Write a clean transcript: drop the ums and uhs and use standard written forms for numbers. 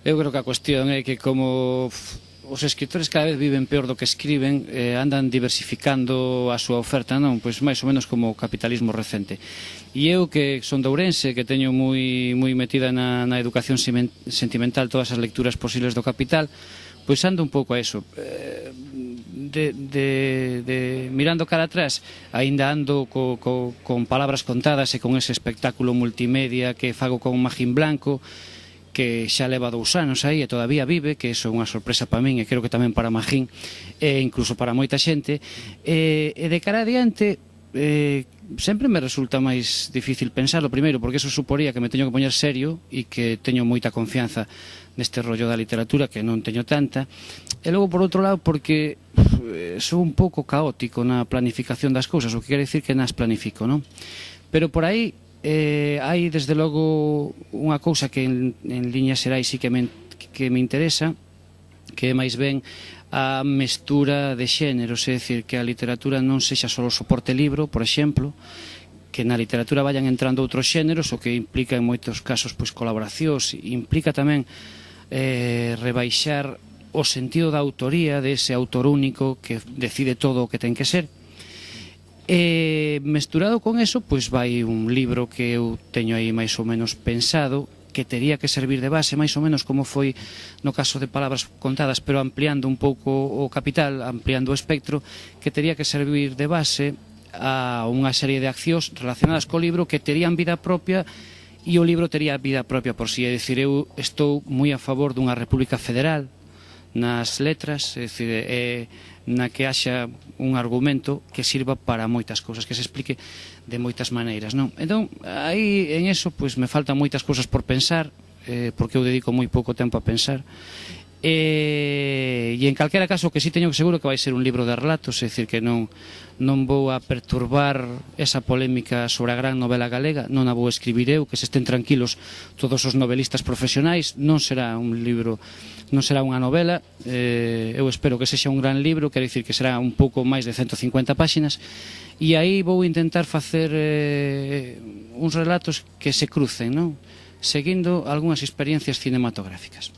Eu creo que a cuestión é que como os escritores cada vez viven peor do que escriben, andan diversificando a súa oferta, non? Pois máis ou menos como o capitalismo recente. E eu que son de Ourense, que teño moi metida na educación sentimental todas as lecturas posibles do Capital, pois ando un pouco a eso. Mirando cara atrás, aínda ando con palabras contadas e con ese espectáculo multimedia que fago con Magín Blanco, que xa leva 2 anos aí e todavía vive, que iso é unha sorpresa para min e creo que tamén para Magín e incluso para moita xente, e de cara adiante sempre me resulta máis difícil pensarlo, primeiro porque eso suporía que me teño que poñer serio e que teño moita confianza neste rollo da literatura, que non teño tanta, e logo por outro lado porque sou un pouco caótico na planificación das cousas, o que quere dicir que nas planifico, non? Pero por aí hai desde logo unha cousa que en liñas xerais sí que me interesa, que é máis ben a mestura de xéneros, é dicir, que a literatura non sexa só o soporte libro, por exemplo, que na literatura vayan entrando outros xéneros, o que implica en moitos casos pois colaboracións, implica tamén rebaixar o sentido da autoría dese autor único que decide todo o que ten que ser. E mesturado con eso, pois vai un libro que eu teño aí máis ou menos pensado, que tería que servir de base, máis ou menos como foi no caso de Palabras contadas, pero ampliando un pouco o Capital, ampliando o espectro, que tería que servir de base a unha serie de accións relacionadas co libro que terían vida propia e o libro tería vida propia por si. É dicir, eu estou moi a favor dunha república federal nas letras, é dicir, na que haxa un argumento que sirva para moitas cousas, que se explique de moitas maneiras, non? Entón, aí en eso, pois me faltan moitas cousas por pensar, porque eu dedico moi pouco tempo a pensar, e en calquera caso que sí teño que seguro que vai ser un libro de relatos, é dicir, que non vou a perturbar esa polémica sobre a gran novela galega, non a vou escribir eu, que se estén tranquilos todos os novelistas profesionais, non será un libro, non será unha novela, eu espero que sexa un gran libro, quero dicir que será un pouco máis de 150 páxinas, e aí vou intentar facer uns relatos que se crucen, non? Seguindo algunhas experiencias cinematográficas.